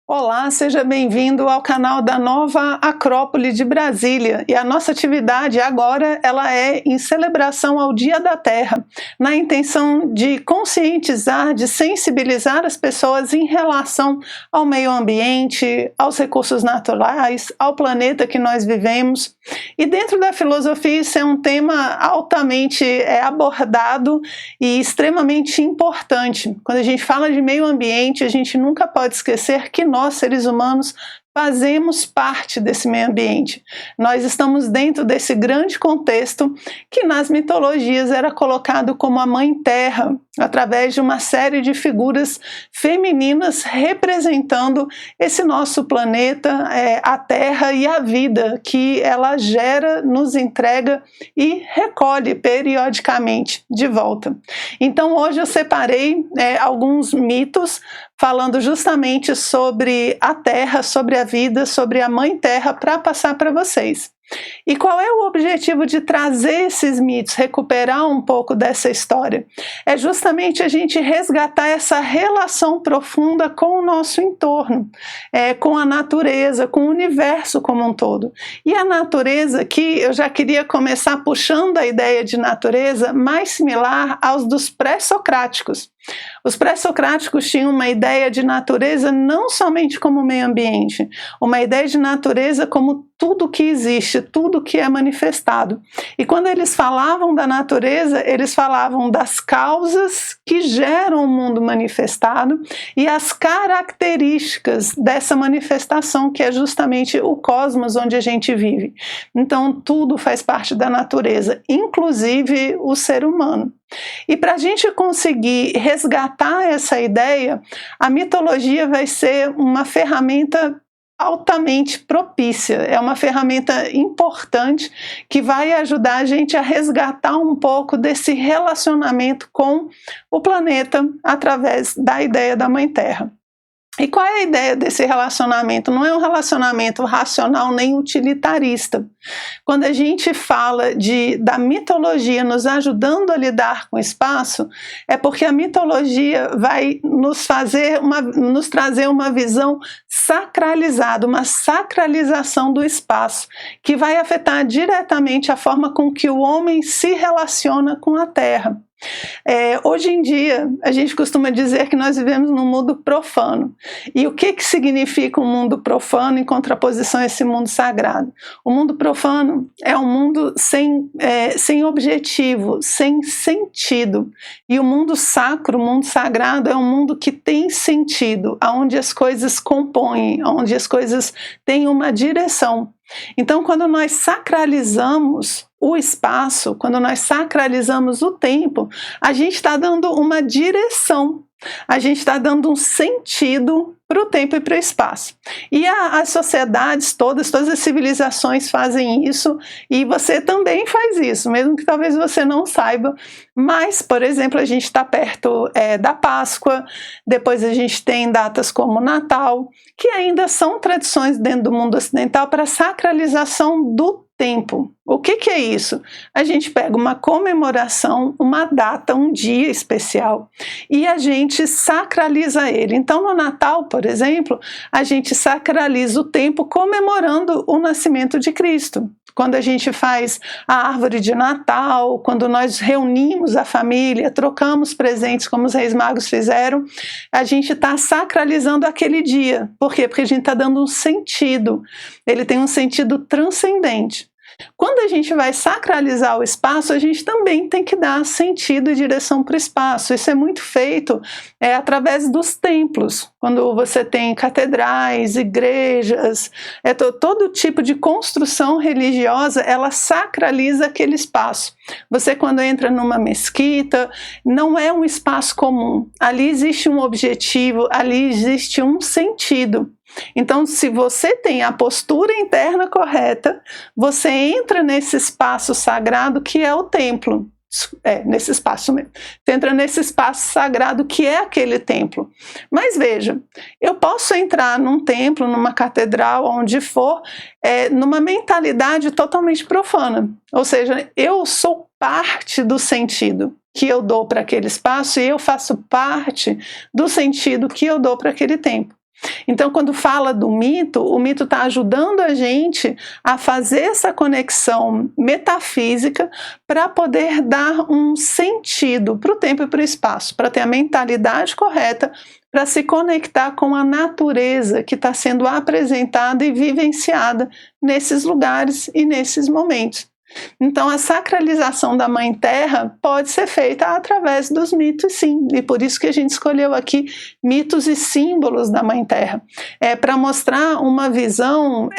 Olá, seja bem-vindo ao canal da Nova Acrópole de Brasília. E a nossa atividade agora ela é em celebração ao Dia da Terra, na intenção de conscientizar, de sensibilizar as pessoas em relação ao meio ambiente, aos recursos naturais, ao planeta que nós vivemos. E dentro da filosofia isso é um tema altamente abordado e extremamente importante. Quando a gente fala de meio ambiente, a gente nunca pode esquecer que nós, seres humanos, fazemos parte desse meio ambiente. Nós estamos dentro desse grande contexto que nas mitologias era colocado como a Mãe Terra, através de uma série de figuras femininas representando esse nosso planeta, a Terra e a vida que ela gera, nos entrega e recolhe periodicamente de volta. Então hoje eu separei alguns mitos falando justamente sobre a Terra, sobre a vida, sobre a Mãe Terra, para passar para vocês. E qual é o objetivo de trazer esses mitos, recuperar um pouco dessa história? É justamente a gente resgatar essa relação profunda com o nosso entorno, com a natureza, com o universo como um todo. E a natureza, que eu já queria começar puxando a ideia de natureza mais similar aos dos pré-socráticos. Os pré-socráticos tinham uma ideia de natureza não somente como meio ambiente, uma ideia de natureza como tudo que existe, tudo que é manifestado. E quando eles falavam da natureza, eles falavam das causas que geram o mundo manifestado e as características dessa manifestação, que é justamente o cosmos onde a gente vive. Então tudo faz parte da natureza, inclusive o ser humano. E para a gente conseguir resgatar essa ideia, a mitologia vai ser uma ferramenta altamente propícia, é uma ferramenta importante que vai ajudar a gente a resgatar um pouco desse relacionamento com o planeta através da ideia da Mãe Terra. E qual é a ideia desse relacionamento? Não é um relacionamento racional nem utilitarista. Quando a gente fala da mitologia nos ajudando a lidar com o espaço, é porque a mitologia vai nos trazer uma visão sacralizada, uma sacralização do espaço, que vai afetar diretamente a forma com que o homem se relaciona com a Terra. Hoje em dia a gente costuma dizer que nós vivemos num mundo profano. E o que significa um mundo profano em contraposição a esse mundo sagrado? O mundo profano é um mundo sem objetivo, sem sentido. E o mundo sacro, o mundo sagrado, é um mundo que tem sentido, onde as coisas compõem, onde as coisas têm uma direção. Então, quando nós sacralizamos o espaço, quando nós sacralizamos o tempo, a gente está dando uma direção, a gente está dando um sentido para o tempo e para o espaço. E as sociedades todas as civilizações fazem isso, e você também faz isso, mesmo que talvez você não saiba. Mas, por exemplo, a gente está perto da Páscoa, depois a gente tem datas como o Natal, que ainda são tradições dentro do mundo ocidental para a sacralização do tempo. O que é isso? A gente pega uma comemoração, uma data, um dia especial, e a gente sacraliza ele. Então no Natal, por exemplo, a gente sacraliza o tempo comemorando o nascimento de Cristo. Quando a gente faz a árvore de Natal, quando nós reunimos a família, trocamos presentes como os Reis Magos fizeram, a gente está sacralizando aquele dia. Por quê? Porque a gente está dando um sentido, ele tem um sentido transcendente. Quando a gente vai sacralizar o espaço, a gente também tem que dar sentido e direção para o espaço. Isso é muito feito através dos templos. Quando você tem catedrais, igrejas, todo tipo de construção religiosa, ela sacraliza aquele espaço. Você, quando entra numa mesquita, não é um espaço comum. Ali existe um objetivo, ali existe um sentido. Então, se você tem a postura interna correta, você entra nesse espaço sagrado que é o templo. Nesse espaço mesmo. Você entra nesse espaço sagrado que é aquele templo. Mas veja, eu posso entrar num templo, numa catedral, onde for, numa mentalidade totalmente profana. Ou seja, eu sou parte do sentido que eu dou para aquele espaço e eu faço parte do sentido que eu dou para aquele tempo. Então, quando fala do mito, o mito está ajudando a gente a fazer essa conexão metafísica para poder dar um sentido para o tempo e para o espaço, para ter a mentalidade correta, para se conectar com a natureza que está sendo apresentada e vivenciada nesses lugares e nesses momentos. Então, a sacralização da Mãe Terra pode ser feita através dos mitos, sim, e por isso que a gente escolheu aqui mitos e símbolos da Mãe Terra, para mostrar uma visão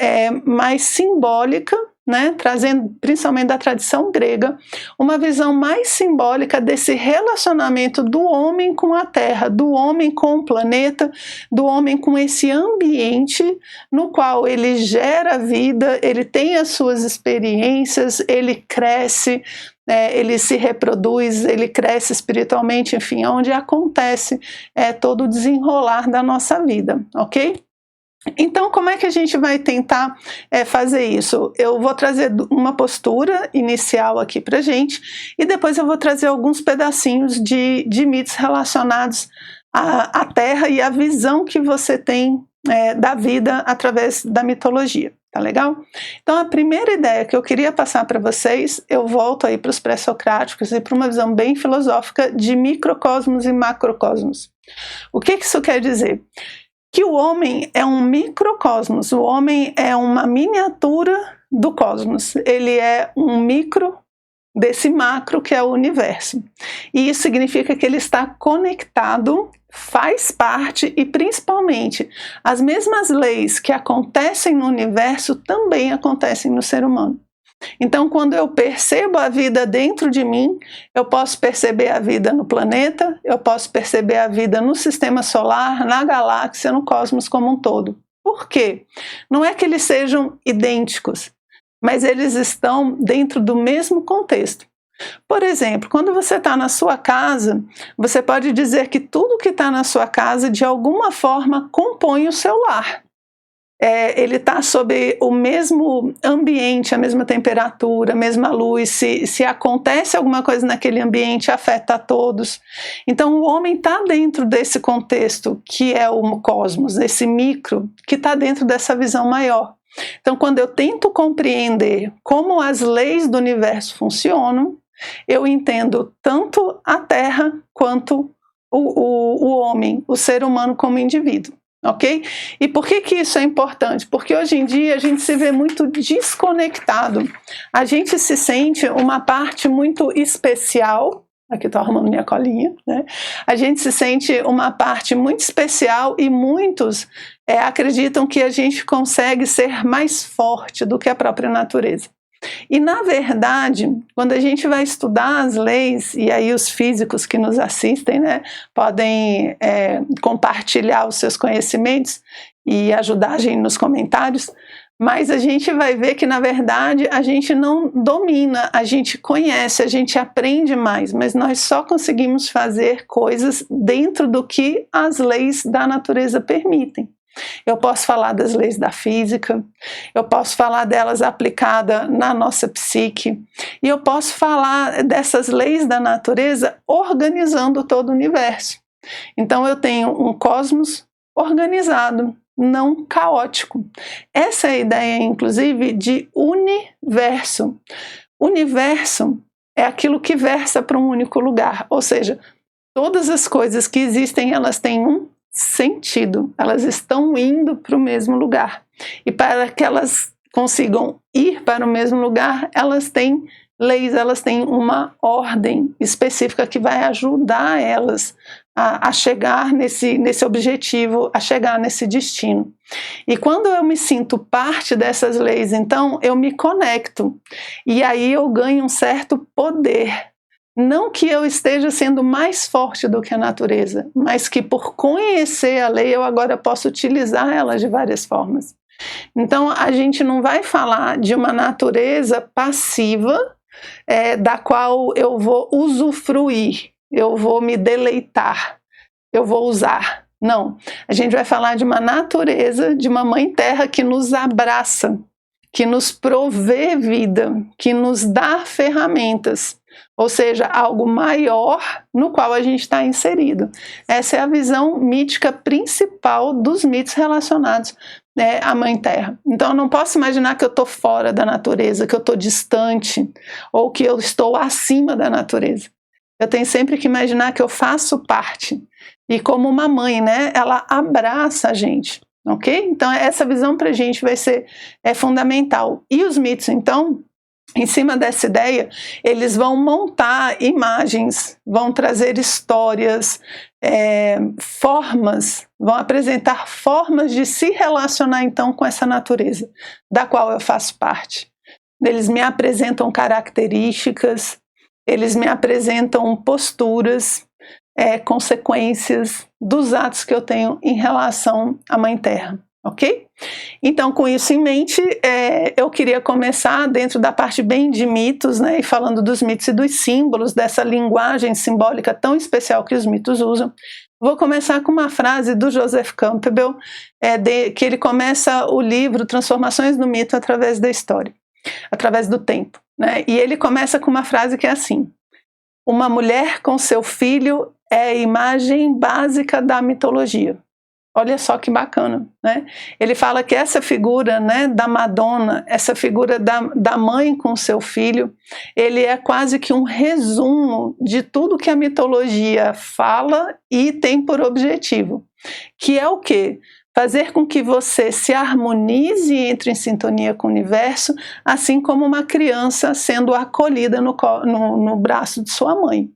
mais simbólica, né, trazendo principalmente da tradição grega, uma visão mais simbólica desse relacionamento do homem com a Terra, do homem com o planeta, do homem com esse ambiente no qual ele gera vida, ele tem as suas experiências, ele cresce, ele se reproduz, ele cresce espiritualmente, enfim, onde acontece todo o desenrolar da nossa vida, ok? Então, como é que a gente vai tentar fazer isso? Eu vou trazer uma postura inicial aqui pra gente e depois eu vou trazer alguns pedacinhos de mitos relacionados à Terra e à visão que você tem da vida através da mitologia. Tá legal? Então, a primeira ideia que eu queria passar para vocês, eu volto aí para os pré-socráticos e para uma visão bem filosófica de microcosmos e macrocosmos. O que isso quer dizer? Que o homem é um microcosmos, o homem é uma miniatura do cosmos, ele é um micro desse macro que é o universo. E isso significa que ele está conectado, faz parte e principalmente as mesmas leis que acontecem no universo também acontecem no ser humano. Então, quando eu percebo a vida dentro de mim, eu posso perceber a vida no planeta, eu posso perceber a vida no sistema solar, na galáxia, no cosmos como um todo. Por quê? Não é que eles sejam idênticos, mas eles estão dentro do mesmo contexto. Por exemplo, quando você está na sua casa, você pode dizer que tudo que está na sua casa, de alguma forma, compõe o seu lar. Ele está sob o mesmo ambiente, a mesma temperatura, a mesma luz, se acontece alguma coisa naquele ambiente, afeta a todos. Então o homem está dentro desse contexto que é o cosmos, esse micro, que está dentro dessa visão maior. Então quando eu tento compreender como as leis do universo funcionam, eu entendo tanto a Terra quanto o homem, o ser humano como indivíduo. Ok? E por que isso é importante? Porque hoje em dia a gente se vê muito desconectado, a gente se sente uma parte muito especial, aqui estou arrumando minha colinha, né? A gente se sente uma parte muito especial e muitos acreditam que a gente consegue ser mais forte do que a própria natureza. E na verdade, quando a gente vai estudar as leis, e aí os físicos que nos assistem, né, podem compartilhar os seus conhecimentos e ajudar a gente nos comentários, mas a gente vai ver que na verdade a gente não domina, a gente conhece, a gente aprende mais, mas nós só conseguimos fazer coisas dentro do que as leis da natureza permitem. Eu posso falar das leis da física, eu posso falar delas aplicadas na nossa psique, e eu posso falar dessas leis da natureza organizando todo o universo. Então eu tenho um cosmos organizado, não caótico. Essa é a ideia, inclusive, de universo. Universo é aquilo que versa para um único lugar, ou seja, todas as coisas que existem, elas têm um sentido, elas estão indo para o mesmo lugar. E para que elas consigam ir para o mesmo lugar, elas têm leis, elas têm uma ordem específica que vai ajudar elas a chegar nesse objetivo, a chegar nesse destino. E quando eu me sinto parte dessas leis, então eu me conecto. E aí eu ganho um certo poder. Não que eu esteja sendo mais forte do que a natureza, mas que por conhecer a lei eu agora posso utilizar ela de várias formas. Então a gente não vai falar de uma natureza passiva, da qual eu vou usufruir, eu vou me deleitar, eu vou usar. Não, a gente vai falar de uma natureza, de uma Mãe Terra que nos abraça, que nos provê vida, que nos dá ferramentas ou seja, algo maior no qual a gente está inserido. Essa é a visão mítica principal dos mitos relacionados, né, à Mãe Terra. Então eu não posso imaginar que eu estou fora da natureza, que eu estou distante, ou que eu estou acima da natureza. Eu tenho sempre que imaginar que eu faço parte. E como uma mãe, né, ela abraça a gente, ok? Então essa visão para a gente vai ser fundamental. E os mitos, então, em cima dessa ideia, eles vão montar imagens, vão trazer histórias, formas, vão apresentar formas de se relacionar então com essa natureza, da qual eu faço parte. Eles me apresentam características, eles me apresentam posturas, consequências dos atos que eu tenho em relação à Mãe Terra. Ok? Então, com isso em mente, eu queria começar dentro da parte bem de mitos, né, e falando dos mitos e dos símbolos, dessa linguagem simbólica tão especial que os mitos usam. Vou começar com uma frase do Joseph Campbell, que ele começa o livro Transformações no Mito através da história, através do tempo, né? E ele começa com uma frase que é assim: uma mulher com seu filho é a imagem básica da mitologia. Olha só que bacana, né? Ele fala que essa figura, né, da Madonna, essa figura da mãe com seu filho, ele é quase que um resumo de tudo que a mitologia fala e tem por objetivo, que é o quê? Fazer com que você se harmonize e entre em sintonia com o universo, assim como uma criança sendo acolhida no braço de sua mãe.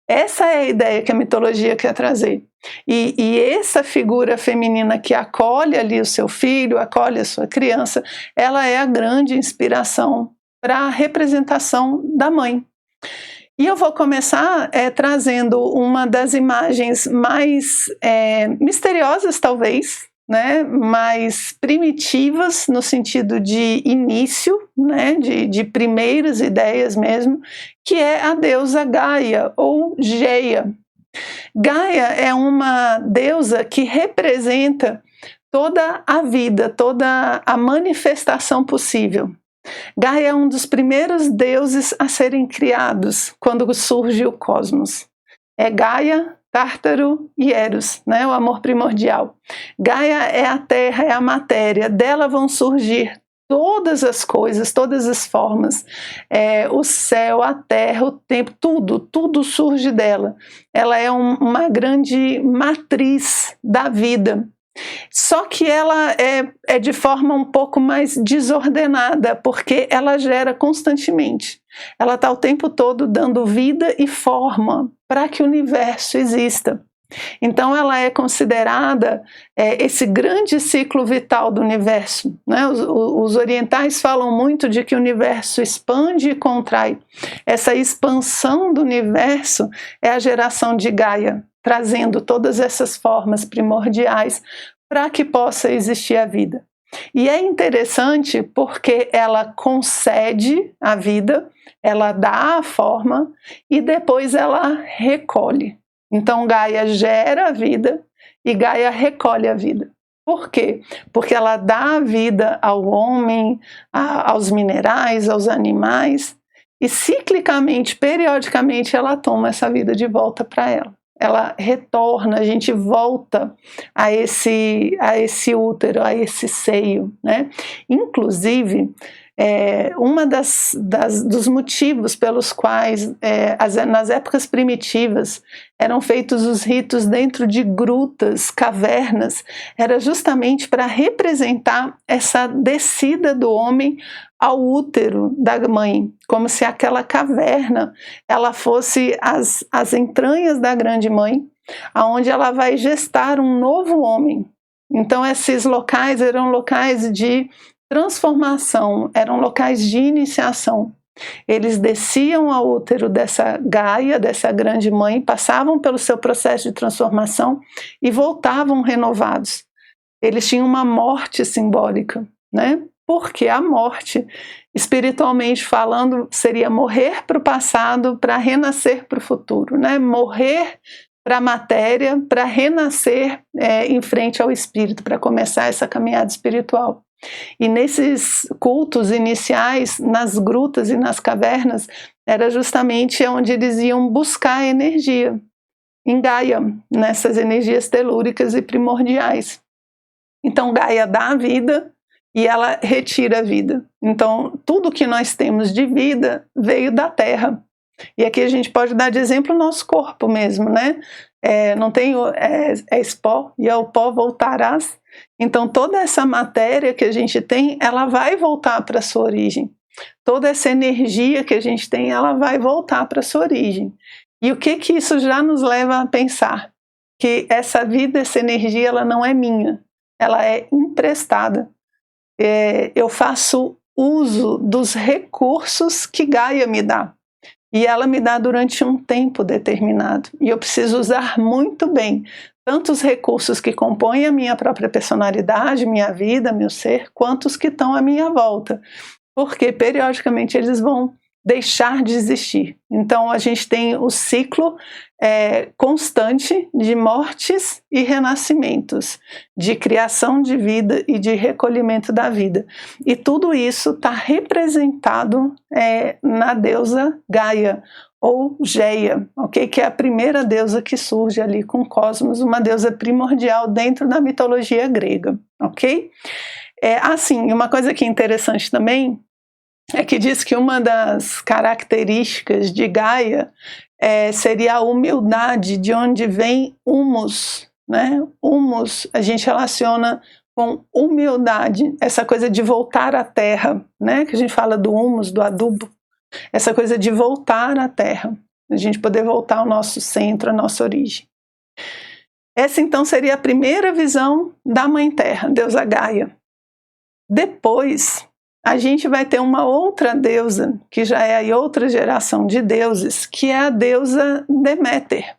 Essa é a ideia que a mitologia quer trazer. E essa figura feminina que acolhe ali o seu filho, acolhe a sua criança, ela é a grande inspiração para a representação da mãe. E eu vou começar trazendo uma das imagens mais misteriosas, talvez, né, mais primitivas no sentido de início, né, de primeiras ideias mesmo, que é a deusa Gaia ou Geia. Gaia é uma deusa que representa toda a vida, toda a manifestação possível. Gaia é um dos primeiros deuses a serem criados quando surge o cosmos. É Gaia, Tártaro e Eros, né, o amor primordial. Gaia é a terra, é a matéria, dela vão surgir todas as coisas, todas as formas, o céu, a terra, o tempo, tudo surge dela. Ela é uma grande matriz da vida. Só que ela é de forma um pouco mais desordenada, porque ela gera constantemente. Ela está o tempo todo dando vida e forma para que o universo exista. Então ela é considerada esse grande ciclo vital do universo, né? Os orientais falam muito de que o universo expande e contrai. Essa expansão do universo é a geração de Gaia, trazendo todas essas formas primordiais para que possa existir a vida. E é interessante porque ela concede a vida, ela dá a forma e depois ela recolhe. Então Gaia gera a vida e Gaia recolhe a vida. Por quê? Porque ela dá a vida ao homem, aos minerais, aos animais, e ciclicamente, periodicamente, ela toma essa vida de volta para ela. Ela retorna, a gente volta a esse útero, a esse seio, né? Inclusive, dos motivos pelos quais nas épocas primitivas eram feitos os ritos dentro de grutas, cavernas, era justamente para representar essa descida do homem ao útero da mãe, como se aquela caverna ela fosse as entranhas da grande mãe, aonde ela vai gestar um novo homem. Então esses locais eram locais de transformação, eram locais de iniciação. Eles desciam ao útero dessa Gaia, dessa grande mãe, passavam pelo seu processo de transformação e voltavam renovados. Eles tinham uma morte simbólica, né? Porque a morte, espiritualmente falando, seria morrer para o passado para renascer para o futuro, né? Morrer para a matéria, para renascer em frente ao espírito, para começar essa caminhada espiritual. E nesses cultos iniciais, nas grutas e nas cavernas, era justamente onde eles iam buscar energia, em Gaia, nessas energias telúricas e primordiais. Então Gaia dá a vida e ela retira a vida. Então tudo que nós temos de vida veio da Terra. E aqui a gente pode dar de exemplo o nosso corpo mesmo, né? Não tem, és pó e ao pó voltarás. Então toda essa matéria que a gente tem, ela vai voltar para a sua origem. Toda essa energia que a gente tem, ela vai voltar para a sua origem. E o que isso já nos leva a pensar? Que essa vida, essa energia, ela não é minha, ela é emprestada. Eu faço uso dos recursos que Gaia me dá. E ela me dá durante um tempo determinado. E eu preciso usar muito bem tanto os recursos que compõem a minha própria personalidade, minha vida, meu ser, quanto os que estão à minha volta. Porque periodicamente eles vão deixar de existir. Então a gente tem o ciclo constante de mortes e renascimentos, de criação de vida e de recolhimento da vida. E tudo isso está representado na deusa Gaia, ou Geia, okay? Que é a primeira deusa que surge ali com o cosmos, uma deusa primordial dentro da mitologia grega. Ok? Assim, uma coisa que é interessante também é que diz que uma das características de Gaia seria a humildade, de onde vem humus, né? Humus a gente relaciona com humildade, essa coisa de voltar à terra, né? Que a gente fala do humus, do adubo, essa coisa de voltar à terra, a gente poder voltar ao nosso centro, à nossa origem. Essa então seria a primeira visão da Mãe Terra, deusa Gaia. Depois a gente vai ter uma outra deusa, que já é a outra geração de deuses, que é a deusa Deméter.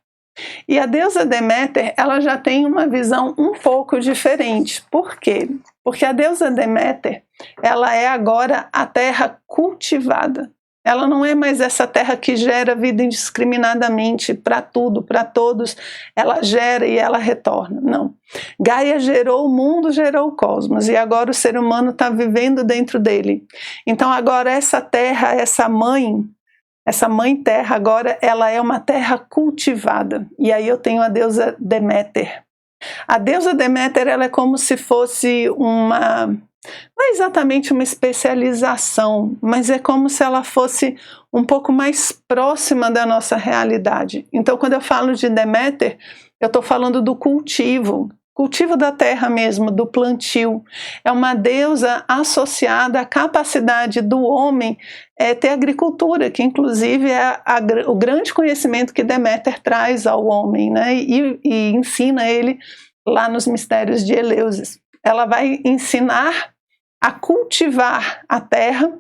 E a deusa Deméter, ela já tem uma visão um pouco diferente. Por quê? Porque a deusa Deméter, ela é agora a terra cultivada. Ela não é mais essa terra que gera vida indiscriminadamente para tudo, para todos. Ela gera e ela retorna. Não. Gaia gerou o mundo, gerou o cosmos. E agora o ser humano está vivendo dentro dele. Então agora essa terra, essa mãe terra agora, ela é uma terra cultivada. E aí eu tenho a deusa Deméter. A deusa Deméter, ela é como se fosse não é exatamente uma especialização, mas é como se ela fosse um pouco mais próxima da nossa realidade. Então, quando eu falo de Deméter, eu estou falando do cultivo da terra mesmo, do plantio. É uma deusa associada à capacidade do homem ter agricultura, que inclusive é o grande conhecimento que Deméter traz ao homem, né? E ensina ele lá nos mistérios de Eleusis. Ela vai ensinar a cultivar a terra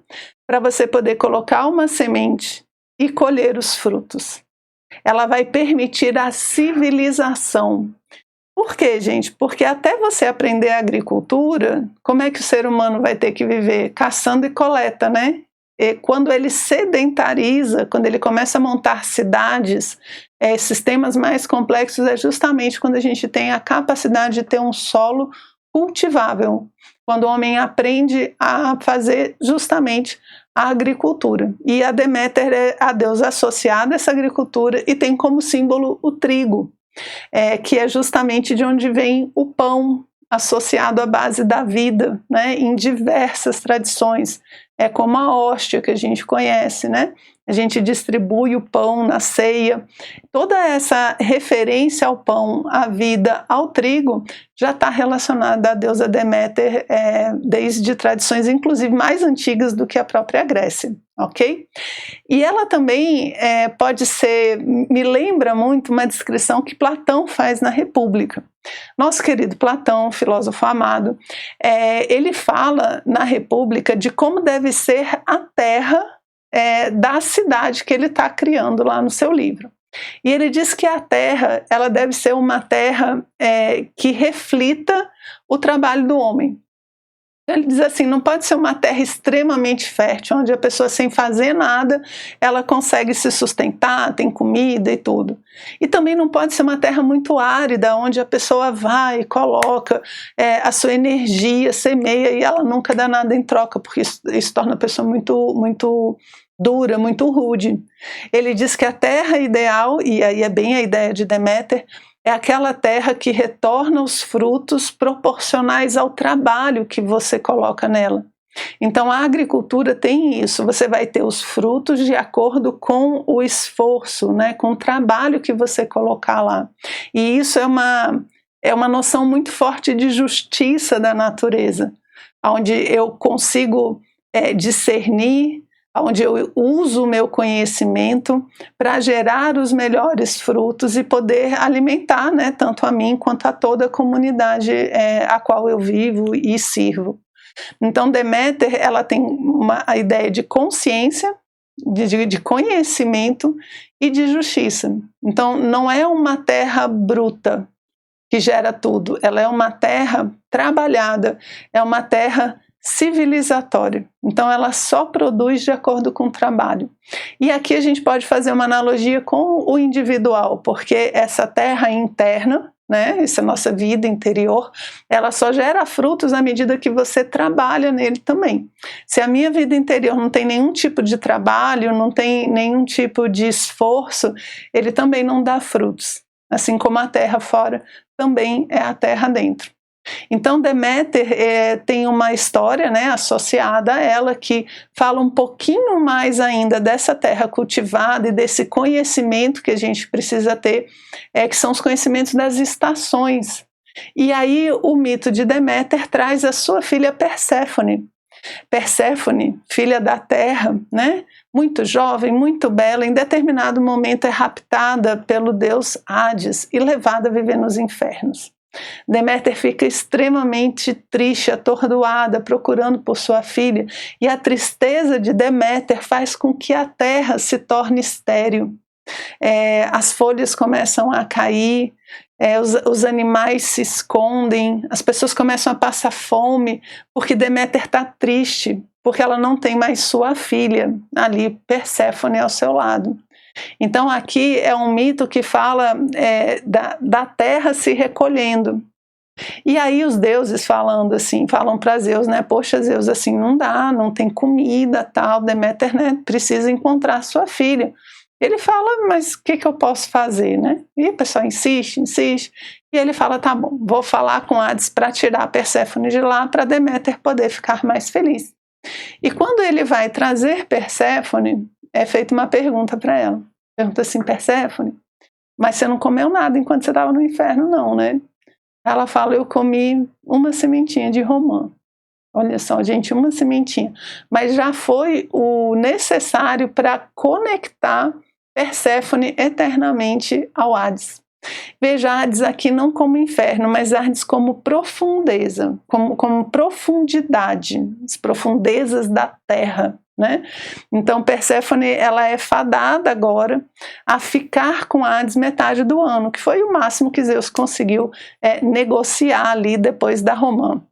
para você poder colocar uma semente e colher os frutos. Ela vai permitir a civilização. Por quê, gente? Porque até você aprender a agricultura, como é que o ser humano vai ter que viver? Caçando e coleta, né? E quando ele sedentariza, quando ele começa a montar cidades, sistemas mais complexos, é justamente quando a gente tem a capacidade de ter um solo cultivável, quando o homem aprende a fazer justamente a agricultura. E a Deméter é a deusa associada a essa agricultura e tem como símbolo o trigo, que é justamente de onde vem o pão, associado à base da vida, né, em diversas tradições. É como a hóstia que a gente conhece, né? A gente distribui o pão na ceia. Toda essa referência ao pão, à vida, ao trigo, já está relacionada à deusa Deméter desde tradições, inclusive, mais antigas do que a própria Grécia, ok? E ela também me lembra muito uma descrição que Platão faz na República. Nosso querido Platão, filósofo amado, ele fala na República de como deve ser a terra da cidade que ele está criando lá no seu livro. E ele diz que a terra, ela deve ser uma terra que reflita o trabalho do homem. Ele diz assim, não pode ser uma terra extremamente fértil, onde a pessoa sem fazer nada, ela consegue se sustentar, tem comida e tudo. E também não pode ser uma terra muito árida, onde a pessoa vai e coloca a sua energia, semeia e ela nunca dá nada em troca, porque isso torna a pessoa muito dura, muito rude. Ele diz que a terra ideal, e aí é bem a ideia de Deméter, é aquela terra que retorna os frutos proporcionais ao trabalho que você coloca nela. Então a agricultura tem isso, você vai ter os frutos de acordo com o esforço, né, com o trabalho que você colocar lá. E isso é uma noção muito forte de justiça da natureza, onde eu consigo discernir, onde eu uso o meu conhecimento para gerar os melhores frutos e poder alimentar, né, tanto a mim quanto a toda a comunidade a qual eu vivo e sirvo. Então Deméter, ela tem a ideia de consciência, de conhecimento e de justiça. Então não é uma terra bruta que gera tudo, ela é uma terra trabalhada, é uma terra civilizatória. Então ela só produz de acordo com o trabalho. E aqui a gente pode fazer uma analogia com o individual, porque essa terra interna, né, essa nossa vida interior, ela só gera frutos à medida que você trabalha nele também. Se a minha vida interior não tem nenhum tipo de trabalho, não tem nenhum tipo de esforço, ele também não dá frutos. Assim como a terra fora também é a terra dentro. Então Deméter tem uma história, né, associada a ela que fala um pouquinho mais ainda dessa terra cultivada e desse conhecimento que a gente precisa ter, que são os conhecimentos das estações. E aí o mito de Deméter traz a sua filha Perséfone. Perséfone, filha da terra, né, muito jovem, muito bela, em determinado momento é raptada pelo deus Hades e levada a viver nos infernos. Deméter fica extremamente triste, atordoada, procurando por sua filha, e a tristeza de Deméter faz com que a terra se torne estéril. As folhas começam a cair, os animais se escondem, as pessoas começam a passar fome, porque Deméter está triste, porque ela não tem mais sua filha ali, Perséfone, ao seu lado. Então aqui é um mito que fala da terra se recolhendo. E aí os deuses falando assim, falam para Zeus, né, poxa Zeus, assim não dá, não tem comida, tal, Deméter, né, precisa encontrar sua filha. Ele fala, mas o que eu posso fazer, né? E o pessoal insiste, e ele fala, tá bom, vou falar com Hades para tirar a Perséfone de lá, para Deméter poder ficar mais feliz. E quando ele vai trazer Perséfone, é feita uma pergunta para ela. Pergunta assim, Perséfone, mas você não comeu nada enquanto você estava no inferno, não, né? Ela fala, eu comi uma sementinha de romã. Olha só, gente, uma sementinha. Mas já foi o necessário para conectar Perséfone eternamente ao Hades. Veja Hades aqui não como inferno, mas Hades como profundeza, como profundidade, as profundezas da terra, né? Então Perséfone, ela é fadada agora a ficar com Hades metade do ano, que foi o máximo que Zeus conseguiu negociar ali depois da romã.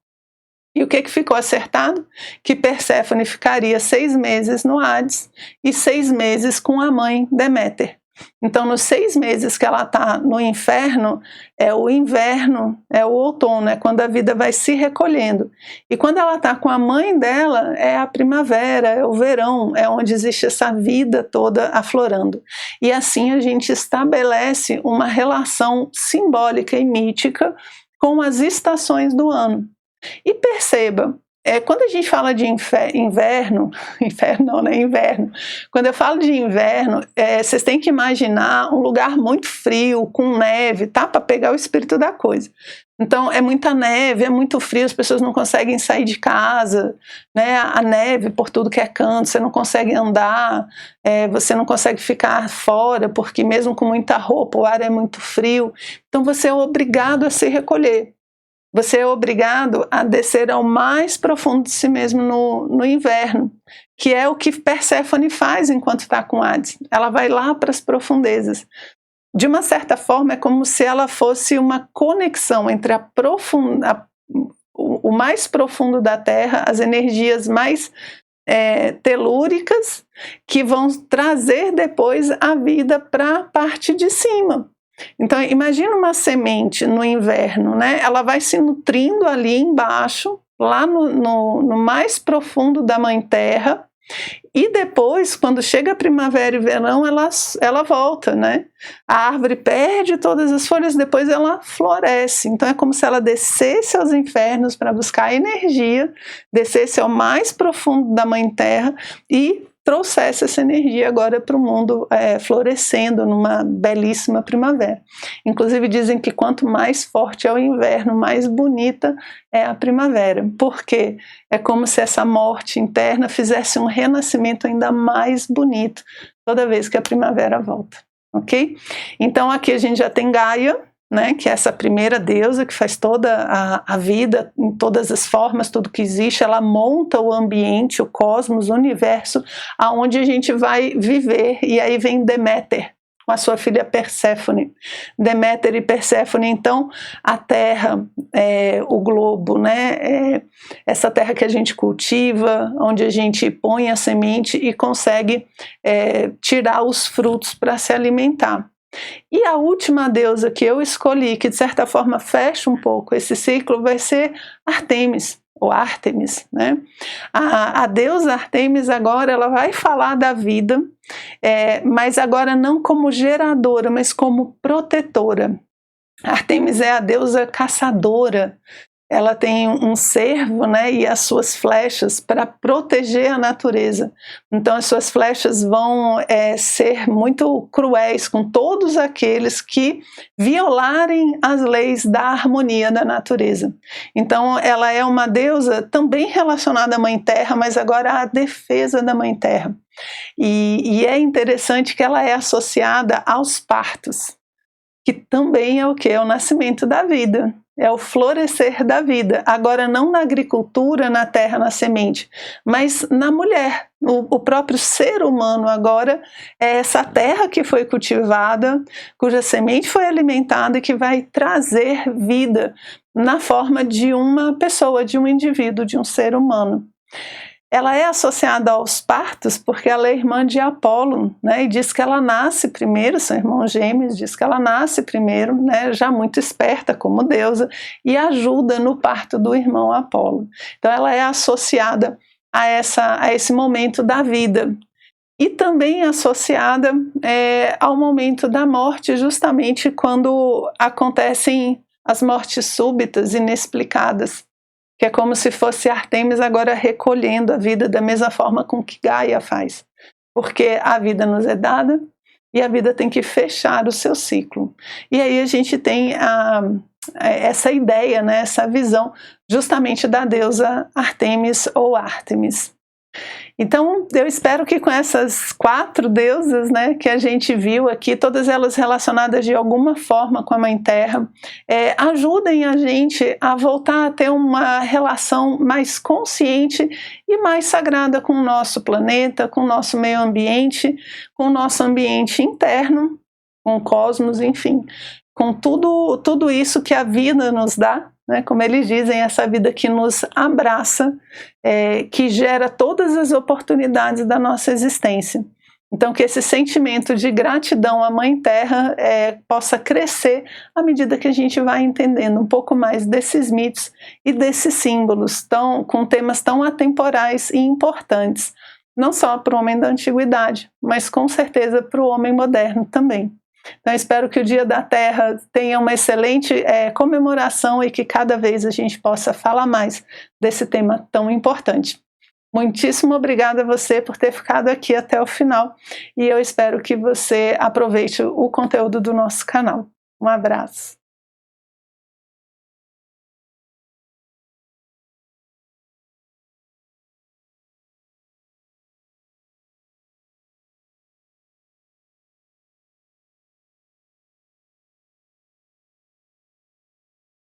E o que ficou acertado? Que Perséfone ficaria 6 meses no Hades e 6 meses com a mãe Deméter. Então, nos 6 meses que ela está no inferno, é o inverno, é o outono, é quando a vida vai se recolhendo. E quando ela está com a mãe dela, é a primavera, é o verão, é onde existe essa vida toda aflorando. E assim a gente estabelece uma relação simbólica e mítica com as estações do ano. E perceba, quando a gente fala de inverno, quando eu falo de inverno, vocês têm que imaginar um lugar muito frio, com neve, tá? Para pegar o espírito da coisa. Então é muita neve, é muito frio, as pessoas não conseguem sair de casa, né? A neve por tudo que é canto, você não consegue andar, você não consegue ficar fora, porque mesmo com muita roupa o ar é muito frio, então você é obrigado a se recolher. Você é obrigado a descer ao mais profundo de si mesmo no inverno, que é o que Perséfone faz enquanto está com Hades. Ela vai lá para as profundezas. De uma certa forma, é como se ela fosse uma conexão entre o mais profundo da Terra, as energias mais telúricas, que vão trazer depois a vida para a parte de cima. Então imagina uma semente no inverno, né? Ela vai se nutrindo ali embaixo, lá no mais profundo da mãe terra, E depois, quando chega a primavera e verão, ela volta, né? A árvore perde todas as folhas, depois ela floresce. Então é como se ela descesse aos infernos para buscar energia, descesse ao mais profundo da Mãe Terra e trouxesse essa energia agora para o mundo, florescendo numa belíssima primavera. Inclusive dizem que quanto mais forte é o inverno, mais bonita é a primavera, porque é como se essa morte interna fizesse um renascimento ainda mais bonito toda vez que a primavera volta, ok? Então aqui a gente já tem Gaia, né, que é essa primeira deusa que faz toda a vida, em todas as formas, tudo que existe, ela monta o ambiente, o cosmos, o universo, aonde a gente vai viver, e aí vem Deméter, com a sua filha Perséfone. Deméter e Perséfone, então, a terra, o globo, né, essa terra que a gente cultiva, onde a gente põe a semente e consegue tirar os frutos para se alimentar. E a última deusa que eu escolhi, que de certa forma fecha um pouco esse ciclo, vai ser Artemis, ou Ártemis, né? A deusa Artemis agora ela vai falar da vida, mas agora não como geradora, mas como protetora. Artemis é a deusa caçadora. Ela tem um cervo, né, e as suas flechas para proteger a natureza. Então as suas flechas vão ser muito cruéis com todos aqueles que violarem as leis da harmonia da natureza. Então ela é uma deusa também relacionada à Mãe Terra, mas agora à defesa da Mãe Terra. E é interessante que ela é associada aos partos, que também é o que? É o nascimento da vida. É o florescer da vida, agora não na agricultura, na terra, na semente, mas na mulher. O próprio ser humano agora é essa terra que foi cultivada, cuja semente foi alimentada e que vai trazer vida na forma de uma pessoa, de um indivíduo, de um ser humano. Ela é associada aos partos porque ela é irmã de Apolo, né, e diz que ela nasce primeiro, são irmãos gêmeos, diz que ela nasce primeiro, né, já muito esperta como deusa, e ajuda no parto do irmão Apolo. Então ela é associada a esse momento da vida. E também associada ao momento da morte, justamente quando acontecem as mortes súbitas, inexplicadas, que é como se fosse Artemis agora recolhendo a vida da mesma forma com que Gaia faz. Porque a vida nos é dada e a vida tem que fechar o seu ciclo. E aí a gente tem essa ideia, né, essa visão justamente da deusa Artemis ou Ártemis. Então, eu espero que com essas 4 deusas, né, que a gente viu aqui, todas elas relacionadas de alguma forma com a Mãe Terra, ajudem a gente a voltar a ter uma relação mais consciente e mais sagrada com o nosso planeta, com o nosso meio ambiente, com o nosso ambiente interno, com o cosmos, enfim, com tudo isso que a vida nos dá. Né, como eles dizem, essa vida que nos abraça, que gera todas as oportunidades da nossa existência. Então que esse sentimento de gratidão à Mãe Terra possa crescer à medida que a gente vai entendendo um pouco mais desses mitos e desses símbolos, com temas tão atemporais e importantes, não só para o homem da antiguidade, mas com certeza para o homem moderno também. Então espero que o Dia da Terra tenha uma excelente comemoração e que cada vez a gente possa falar mais desse tema tão importante. Muitíssimo obrigada a você por ter ficado aqui até o final e eu espero que você aproveite o conteúdo do nosso canal. Um abraço.